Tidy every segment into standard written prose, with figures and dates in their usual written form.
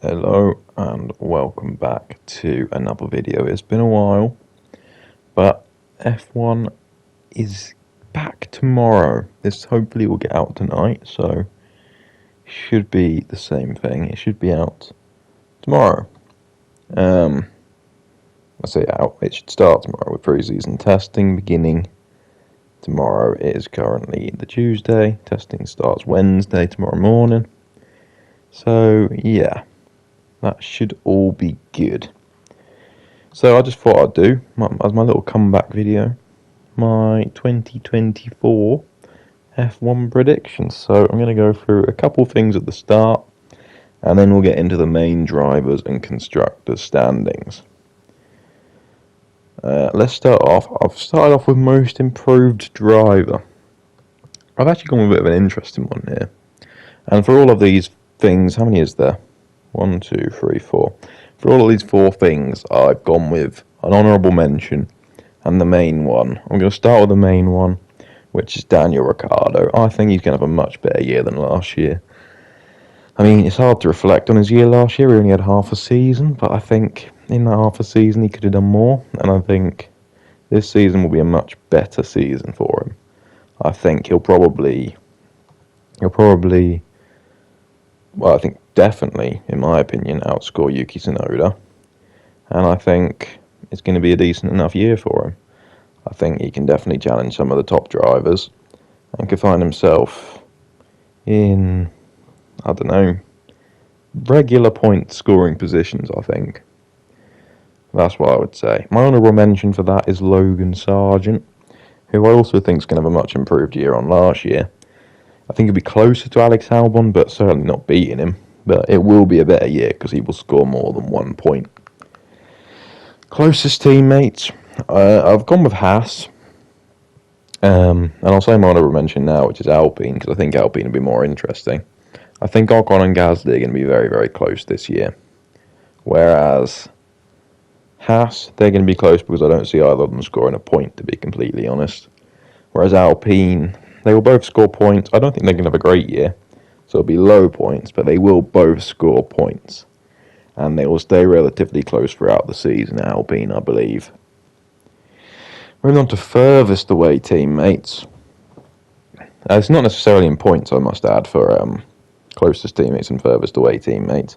Hello and welcome back to another video. It's been a while, but F1 is back tomorrow. This hopefully will get out tonight, so should be the same thing. It should be out tomorrow. I say out, it should start tomorrow with pre-season testing beginning tomorrow. It is currently the Tuesday. Testing starts Wednesday tomorrow morning. So yeah. That should all be good. So I just thought I'd do, as my little comeback video, my 2024 F1 predictions. So I'm going to go through a couple things at the start, and then we'll get into the main drivers and constructors standings. Let's start off. I've started off with most improved driver. I've actually gone with a bit of an interesting one here. And for all of these things, how many is there? 1, 2, 3, 4. For all of these 4 things, I've gone with an honourable mention and the main one. I'm going to start with the main one, which is Daniel Ricciardo. I think he's going to have a much better year than last year. I mean, it's hard to reflect on his year last year. He only had half a season, but I think in that half a season he could have done more. And I think this season will be a much better season for him. I think he'll probably, well, I think definitely, in my opinion, outscore Yuki Tsunoda. And I think it's going to be a decent enough year for him. I think he can definitely challenge some of the top drivers and could find himself in, I don't know, regular point scoring positions, I think. That's what I would say. My honourable mention for that is Logan Sargent, who I also think is going to have a much improved year on last year. I think he'll be closer to Alex Albon, but certainly not beating him. But it will be a better year because he will score more than 1 point. Closest teammates, I've gone with Haas. And I'll say my honourable mention now, which is Alpine, because I think Alpine will be more interesting. I think Ocon and Gasly are going to be very, very close this year. Whereas Haas, they're going to be close because I don't see either of them scoring a point, to be completely honest. Whereas Alpine, they will both score points. I don't think they're going to have a great year, so it'll be low points, but they will both score points. And they will stay relatively close throughout the season, Alpine, I believe. Moving on to furthest away teammates. It's not necessarily in points, I must add, for closest teammates and furthest away teammates.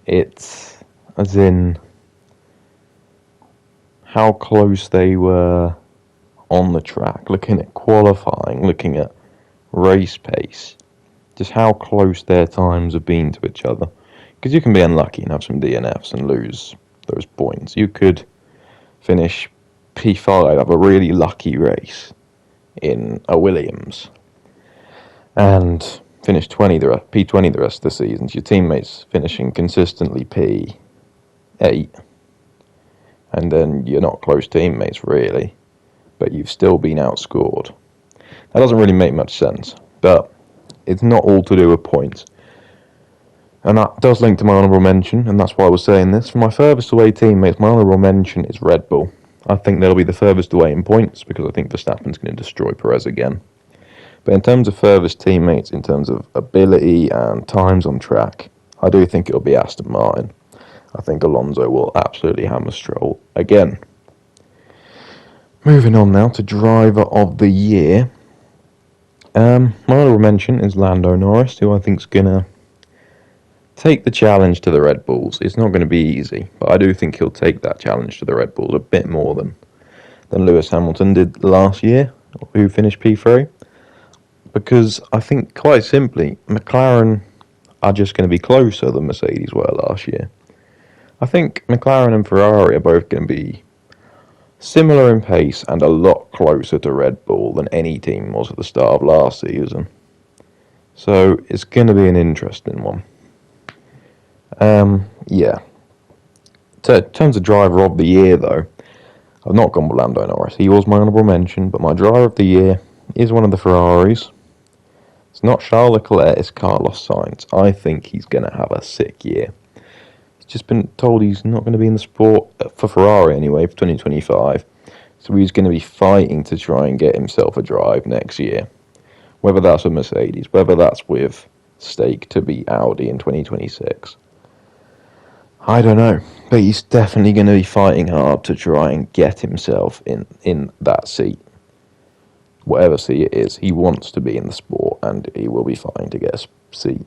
It's as in how close they were on the track, looking at qualifying, looking at race pace, just how close their times have been to each other. Because you can be unlucky and have some DNFs and lose those points. You could finish P5, have a really lucky race in a Williams, and finish P20 the rest of the season. So your teammates finishing consistently P8, and then you're not close teammates really, but you've still been outscored. That doesn't really make much sense, but it's not all to do with points. And that does link to my honourable mention, and that's why I was saying this. For my furthest away teammates, my honourable mention is Red Bull. I think they'll be the furthest away in points, because I think Verstappen's going to destroy Perez again. But in terms of furthest teammates, in terms of ability and times on track, I do think it'll be Aston Martin. I think Alonso will absolutely hammer Stroll again. Moving on now to driver of the year. My honourable mention is Lando Norris, who I think is going to take the challenge to the Red Bulls. It's not going to be easy, but I do think he'll take that challenge to the Red Bulls a bit more than Lewis Hamilton did last year, who finished P3. Because I think, quite simply, McLaren are just going to be closer than Mercedes were last year. I think McLaren and Ferrari are both going to be similar in pace and a lot closer to Red Bull than any team was at the start of last season. So it's going to be an interesting one. Yeah. In terms of driver of the year, though, I've not gone with Lando Norris. He was my honourable mention, but my driver of the year is one of the Ferraris. It's not Charles Leclerc, it's Carlos Sainz. I think he's going to have a sick year. He's just been told he's not going to be in the sport, for Ferrari anyway, for 2025. So he's going to be fighting to try and get himself a drive next year. Whether that's with Mercedes, whether that's with stake to beat Audi in 2026. I don't know, but he's definitely going to be fighting hard to try and get himself in that seat. Whatever seat it is, he wants to be in the sport, and he will be fighting to get a seat.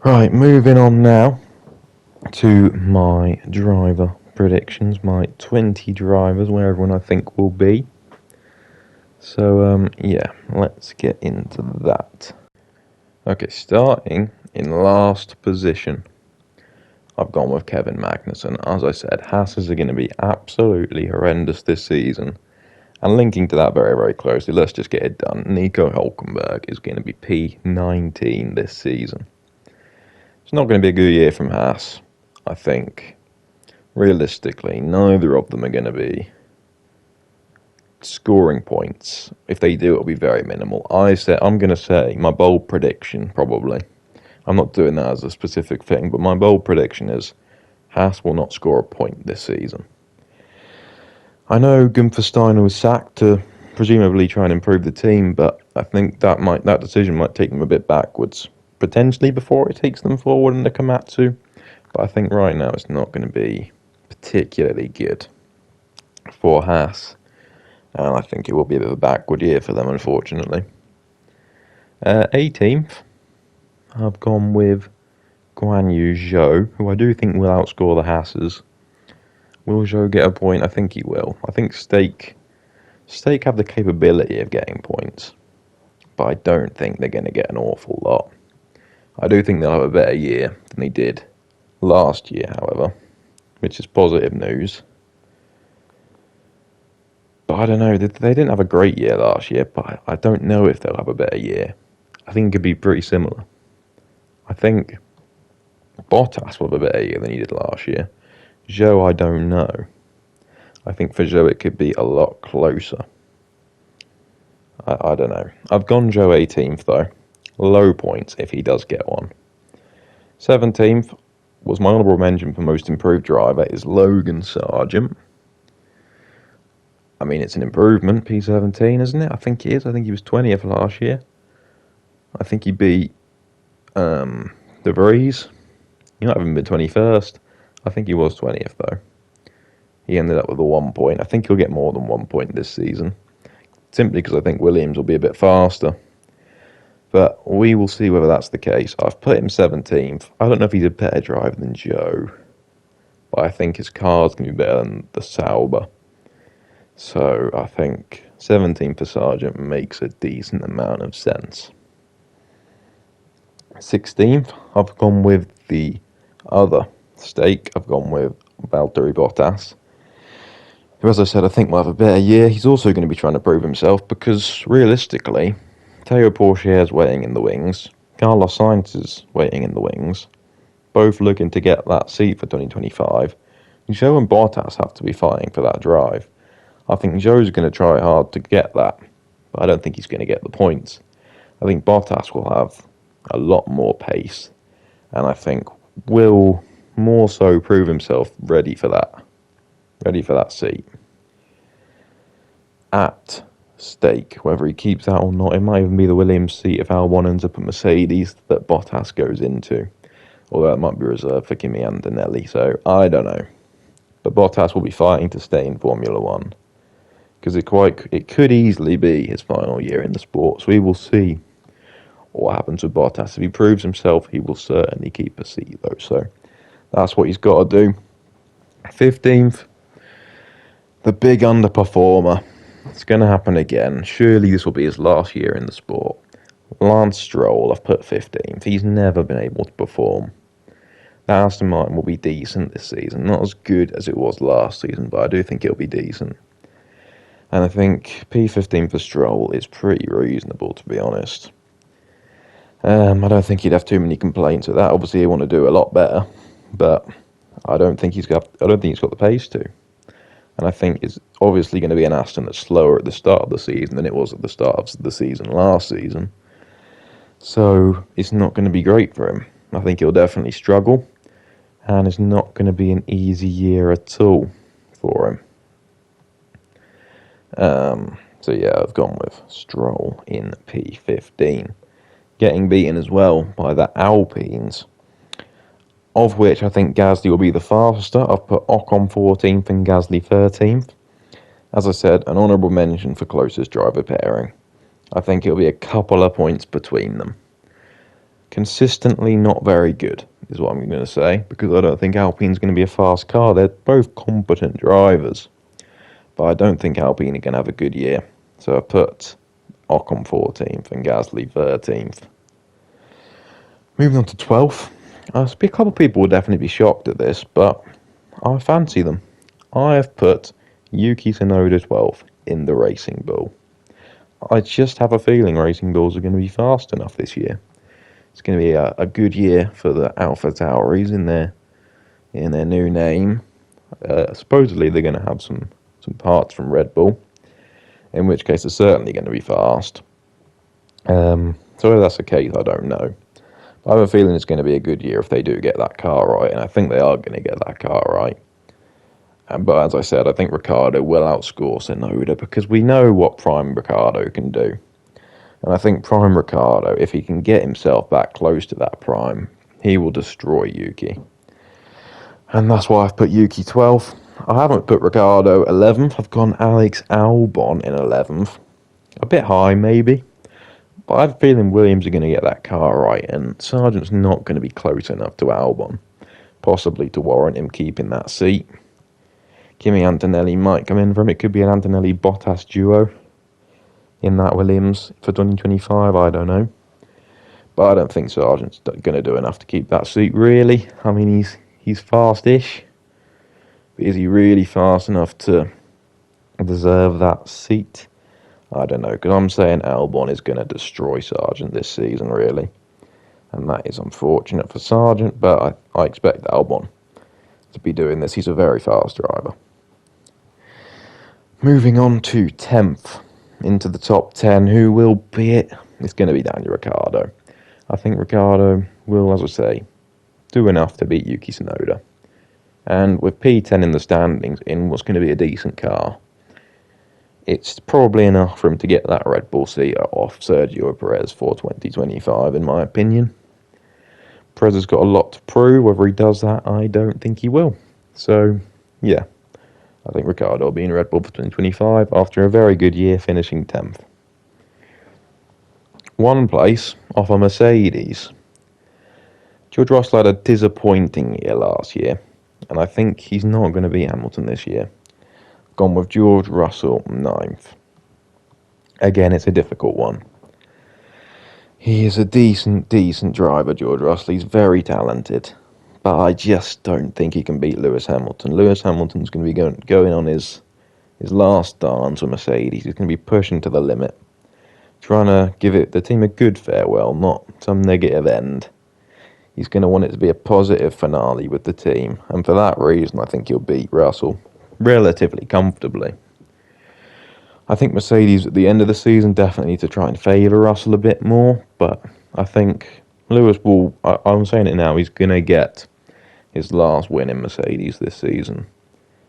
Right, moving on now to my driver predictions, my 20 drivers, where everyone I think will be. So, yeah, let's get into that. Okay, starting in last position, I've gone with Kevin Magnussen. As I said, Haas are going to be absolutely horrendous this season. And linking to that very, very closely, let's just get it done. Nico Hülkenberg is going to be P19 this season. It's not going to be a good year from Haas, I think. Realistically, neither of them are going to be scoring points. If they do, it'll be very minimal. I'm going to say my bold prediction, probably. I'm not doing that as a specific thing, but my bold prediction is Haas will not score a point this season. I know Gunther Steiner was sacked to presumably try and improve the team, but I think that decision might take them a bit backwards, potentially before it takes them forward in the Komatsu. But I think right now it's not going to be particularly good for Haas. And I think it will be a bit of a backward year for them, unfortunately. 18th, I've gone with Guan Yu Zhou, who I do think will outscore the Haas's. Will Zhou get a point? I think he will. I think Stake have the capability of getting points, but I don't think they're going to get an awful lot. I do think they'll have a better year than they did last year, however, which is positive news. But I don't know, they didn't have a great year last year, but I don't know if they'll have a better year. I think it could be pretty similar. I think Bottas will have a better year than he did last year. Zhou, I don't know. I think for Zhou it could be a lot closer. I don't know. I've gone Zhou 18th though. Low points if he does get one. 17th was my honourable mention for most improved driver is Logan Sargent. I mean, it's an improvement, P17, isn't it? I think it is. I think he was 20th last year. I think he beat De Vries. He might have even been 21st. I think he was 20th, though. He ended up with a 1 point. I think he'll get more than 1 point this season. Simply because I think Williams will be a bit faster. But we will see whether that's the case. I've put him 17th. I don't know if he's a better driver than Zhou. But I think his car's going to be better than the Sauber. So I think 17th for Sargent makes a decent amount of sense. 16th, I've gone with the other stake. I've gone with Valtteri Bottas, who, as I said, I think will have a better year. He's also going to be trying to prove himself because, realistically, Théo Pourchaire is waiting in the wings. Carlos Sainz is waiting in the wings. Both looking to get that seat for 2025. Zhou and Bottas have to be fighting for that drive. I think Zhou's going to try hard to get that, but I don't think he's going to get the points. I think Bottas will have a lot more pace, and I think will more so prove himself ready for that seat. At stake, whether he keeps that or not, it might even be the Williams seat if Albon ends up at Mercedes that Bottas goes into, although it might be reserved for Kimi Antonelli, so I don't know. But Bottas will be fighting to stay in Formula 1. Because it could easily be his final year in the sport. So we will see what happens with Bottas. If he proves himself, he will certainly keep a seat, though. So that's what he's got to do. 15th, the big underperformer. It's going to happen again. Surely this will be his last year in the sport. Lance Stroll, I've put 15th. He's never been able to perform. The Aston Martin will be decent this season. Not as good as it was last season, but I do think it'll be decent. And I think P15 for Stroll is pretty reasonable, to be honest. I don't think he'd have too many complaints with that. Obviously, he'd want to do a lot better, but I don't think he's got the pace to. And I think it's obviously going to be an Aston that's slower at the start of the season than it was at the start of the season last season. So it's not going to be great for him. I think he'll definitely struggle, and it's not going to be an easy year at all for him. So yeah, I've gone with Stroll in P15. Getting beaten as well by the Alpines. of which I think Gasly will be the faster. I've put Ocon 14th and Gasly 13th. As I said, an honourable mention for closest driver pairing. I think it'll be a couple of points between them. Consistently not very good, is what I'm going to say, because I don't think Alpine's going to be a fast car. They're both competent drivers, but I don't think Alpine are going to have a good year. So I put Ocon 14th and Gasly 13th. Moving on to 12th. A couple of people will definitely be shocked at this, but I fancy them. I have put Yuki Tsunoda 12th in the Racing Bull. I just have a feeling Racing Bulls are going to be fast enough this year. It's going to be a good year for the AlphaTauris in their new name. Supposedly they're going to have some parts from Red Bull, in which case they're certainly going to be fast. So if that's the case, I don't know. But I have a feeling it's going to be a good year if they do get that car right, and I think they are going to get that car right. But as I said, I think Ricciardo will outscore Tsunoda because we know what Prime Ricciardo can do. And I think Prime Ricciardo, if he can get himself back close to that Prime, he will destroy Yuki. And that's why I've put Yuki 12th. I haven't put Ricciardo 11th. I've gone Alex Albon in 11th. A bit high, maybe. But I have a feeling Williams are going to get that car right, and Sargent's not going to be close enough to Albon, possibly to warrant him keeping that seat. Kimi Antonelli might come in from it. Could be an Antonelli-Bottas duo in that Williams for 2025. I don't know. But I don't think Sargent's going to do enough to keep that seat, really. I mean, he's fast-ish. But is he really fast enough to deserve that seat? I don't know, because I'm saying Albon is going to destroy Sargent this season, really. And that is unfortunate for Sargent, but I expect Albon to be doing this. He's a very fast driver. Moving on to 10th, into the top 10. Who will be it? It's going to be Daniel Ricciardo. I think Ricciardo will, as I say, do enough to beat Yuki Tsunoda. And with P10 in the standings, in what's going to be a decent car, it's probably enough for him to get that Red Bull seat off Sergio Perez for 2025, in my opinion. Perez has got a lot to prove. Whether he does that, I don't think he will. So, yeah. I think Ricciardo will be in Red Bull for 2025 after a very good year, finishing 10th. One place off a Mercedes. George Russell had a disappointing year last year, and I think he's not going to beat Hamilton this year. Gone with George Russell 9th. Again, it's a difficult one. He is a decent driver, George Russell. He's very talented. But I just don't think he can beat Lewis Hamilton. Lewis Hamilton's going to be going on his last dance with Mercedes. He's going to be pushing to the limit. Trying to give the team a good farewell, not some negative end. He's going to want it to be a positive finale with the team. And for that reason, I think he'll beat Russell relatively comfortably. I think Mercedes at the end of the season definitely need to try and favour Russell a bit more. But I think Lewis will, I'm saying it now, he's going to get his last win in Mercedes this season.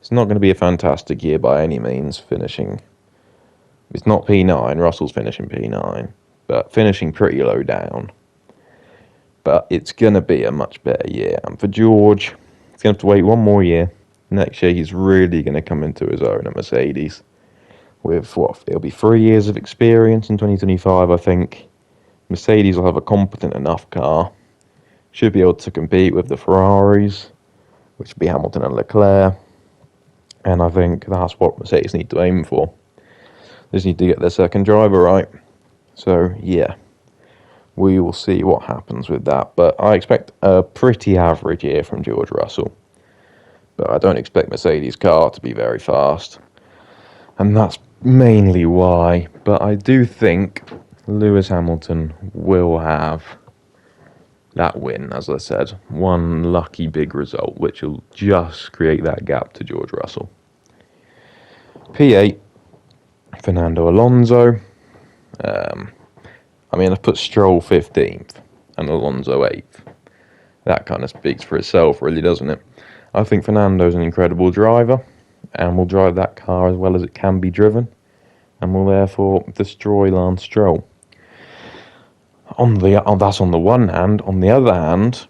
It's not going to be a fantastic year by any means, finishing. It's not P9, Russell's finishing P9, but finishing pretty low down. But it's going to be a much better year. And for George, he's going to have to wait one more year. Next year, he's really going to come into his own at Mercedes. With it'll be 3 years of experience in 2025, I think. Mercedes will have a competent enough car. Should be able to compete with the Ferraris, which would be Hamilton and Leclerc. And I think that's what Mercedes need to aim for. They just need to get their second driver right. So, yeah, we will see what happens with that. But I expect a pretty average year from George Russell. But I don't expect Mercedes' car to be very fast. And that's mainly why. But I do think Lewis Hamilton will have that win, as I said. One lucky big result, which will just create that gap to George Russell. P8, Fernando Alonso. I've put Stroll 15th and Alonso 8th. That kind of speaks for itself, really, doesn't it? I think Fernando's an incredible driver and will drive that car as well as it can be driven and will therefore destroy Lance Stroll. That's on the one hand. On the other hand,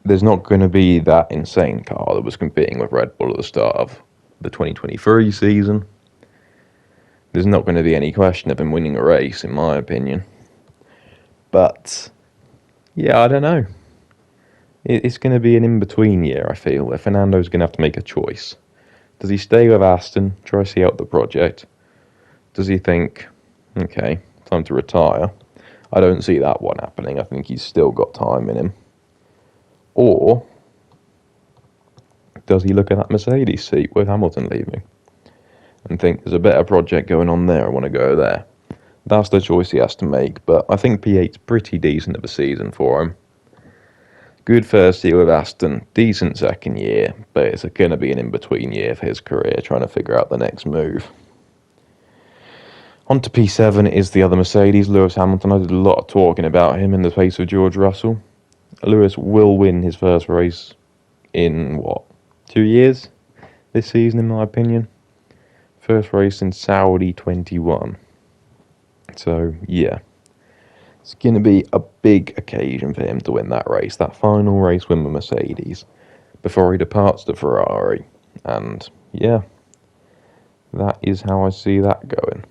there's not going to be that insane car that was competing with Red Bull at the start of the 2023 season. There's not going to be any question of him winning a race, in my opinion. But, yeah, I don't know. It's going to be an in-between year, I feel, where Fernando's going to have to make a choice. Does he stay with Aston, try to see out the project? Does he think, okay, time to retire? I don't see that one happening. I think he's still got time in him. Or does he look at that Mercedes seat with Hamilton leaving and think there's a better project going on there, I want to go there? That's the choice he has to make, but I think P8's pretty decent of a season for him. Good first year with Aston, decent second year, but it's going to be an in-between year for his career, trying to figure out the next move. On to P7 is the other Mercedes, Lewis Hamilton. I did a lot of talking about him in the place of George Russell. Lewis will win his first race in, 2 years this season, in my opinion. First race in Saudi 21. So, yeah. It's going to be a big occasion for him to win that race, that final race win with Mercedes, before he departs to Ferrari. And, yeah, that is how I see that going.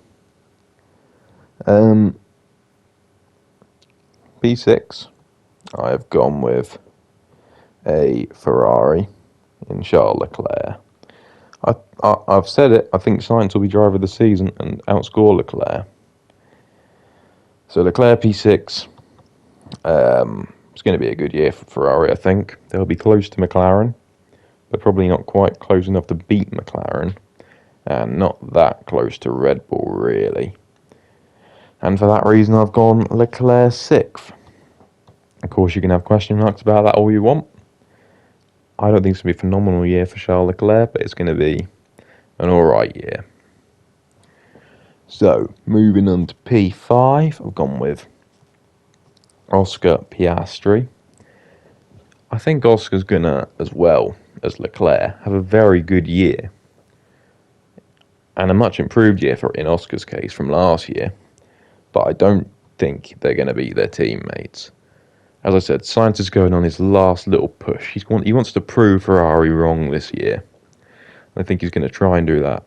P6, I have gone with a Ferrari in Charles Leclerc. I've said it, I think Sainz will be driver of the season and outscore Leclerc. So Leclerc P6, it's going to be a good year for Ferrari, I think. They'll be close to McLaren, but probably not quite close enough to beat McLaren, and not that close to Red Bull, really. And for that reason, I've gone Leclerc 6th. Of course, you can have question marks about that all you want. I don't think it's going to be a phenomenal year for Charles Leclerc, but it's going to be an alright year. So, moving on to P5, I've gone with Oscar Piastri. I think Oscar's going to, as well as Leclerc, have a very good year. And a much improved year in Oscar's case from last year. But I don't think they're going to be their teammates. As I said, Sainz is going on his last little push. He wants to prove Ferrari wrong this year. I think he's going to try and do that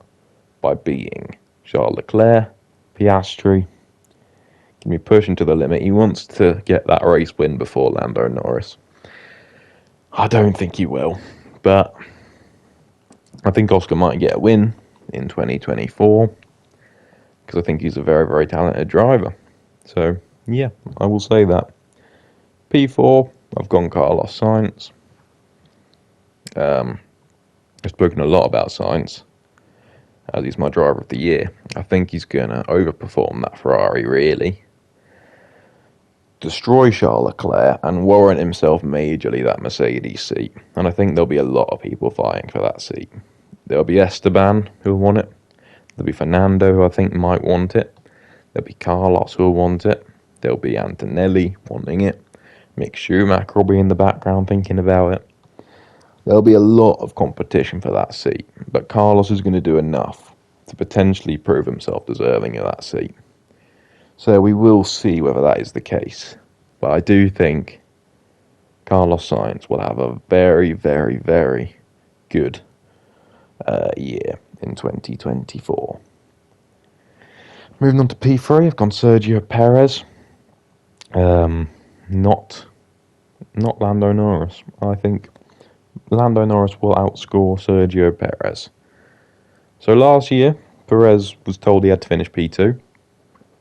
by beating Charles Leclerc, Piastri. Can be pushing to the limit. He wants to get that race win before Lando Norris. I don't think he will, but I think Oscar might get a win in 2024 because I think he's a very, very talented driver. So, yeah, I will say that. P4, I've gone Carlos Sainz. I've spoken a lot about Sainz, as he's my driver of the year. I think he's going to overperform that Ferrari, really. Destroy Charles Leclerc and warrant himself majorly that Mercedes seat. And I think there'll be a lot of people vying for that seat. There'll be Esteban, who'll want it. There'll be Fernando, who I think might want it. There'll be Carlos, who'll want it. There'll be Antonelli wanting it. Mick Schumacher will be in the background thinking about it. There'll be a lot of competition for that seat, but Carlos is going to do enough to potentially prove himself deserving of that seat. So we will see whether that is the case. But I do think Carlos Sainz will have a very, very, very good year in 2024. Moving on to P3, I've gone Sergio Perez. Not Lando Norris. I think Lando Norris will outscore Sergio Perez. So last year, Perez was told he had to finish P2.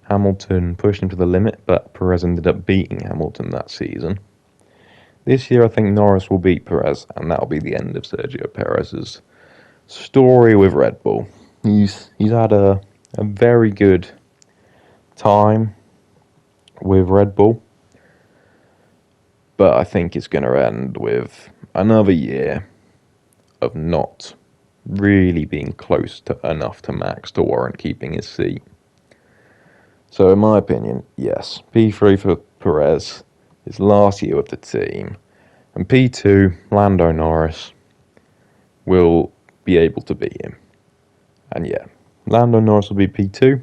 Hamilton pushed him to the limit, but Perez ended up beating Hamilton that season. This year, I think Norris will beat Perez, and that'll be the end of Sergio Perez's story with Red Bull. He's had a very good time with Red Bull, but I think it's going to end with another year of not really being close to enough to Max to warrant keeping his seat. So in my opinion, yes, P3 for Perez, his last year with the team, and P2, Lando Norris will be able to beat him. And yeah, Lando Norris will be P2.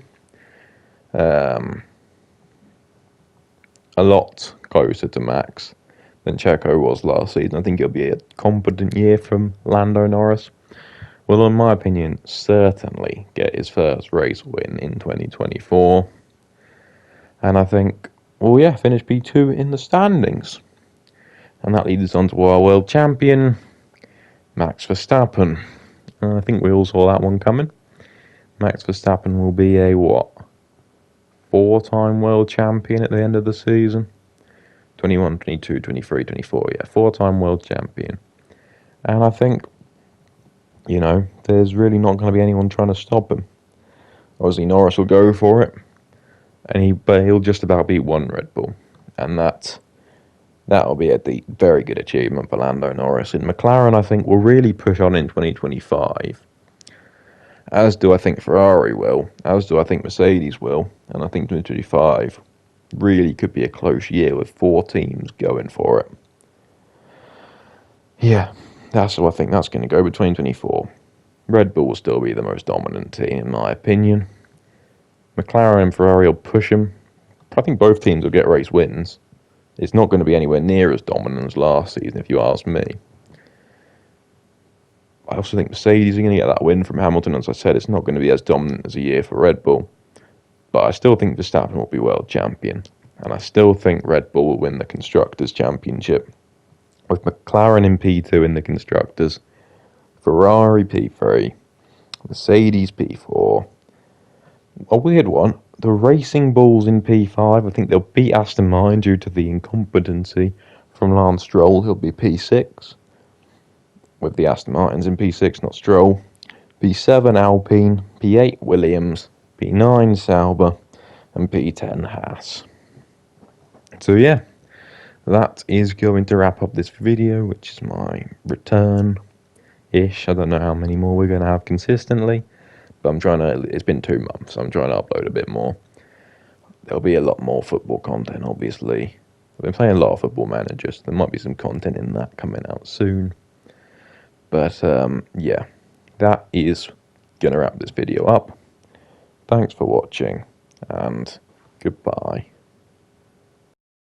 A lot closer to Max than Checo was last season. I think it'll be a competent year from Lando Norris. Will, in my opinion, certainly get his first race win in 2024. And I think, well, yeah, finish P2 in the standings. And that leads us on to our world champion, Max Verstappen. I think we all saw that one coming. Max Verstappen will be a, what, 4-time world champion at the end of the season? 21, 22, 23, 24, yeah, 4-time world champion. And I think, you know, there's really not going to be anyone trying to stop him. Obviously, Norris will go for it, but he'll just about beat one Red Bull. And that'll be a very good achievement for Lando Norris. And McLaren, I think, will really push on in 2025. As do I think Ferrari will. As do I think Mercedes will. And I think 2025 really could be a close year with 4 teams going for it. Yeah, that's what I think that's going to go with 2024. Red Bull will still be the most dominant team, in my opinion. McLaren and Ferrari will push them. I think both teams will get race wins. It's not going to be anywhere near as dominant as last season, if you ask me. I also think Mercedes are going to get that win from Hamilton. As I said, it's not going to be as dominant as a year for Red Bull. But I still think Verstappen will be world champion. And I still think Red Bull will win the Constructors' Championship. With McLaren in P2 in the Constructors, Ferrari P3, Mercedes P4. A weird one, the Racing Bulls in P5. I think they'll beat Aston Martin due to the incompetency from Lance Stroll. He'll be P6. With the Aston Martins in P6, not Stroll. P7 Alpine, P8 Williams, P9 Sauber, and P10 Haas. So yeah, that is going to wrap up this video, which is my return-ish. I don't know how many more we're going to have consistently, but it's been 2 months, so I'm trying to upload a bit more. There'll be a lot more football content, obviously. I've been playing a lot of Football Manager, so there might be some content in that coming out soon. But yeah, that is going to wrap this video up. Thanks for watching, and goodbye.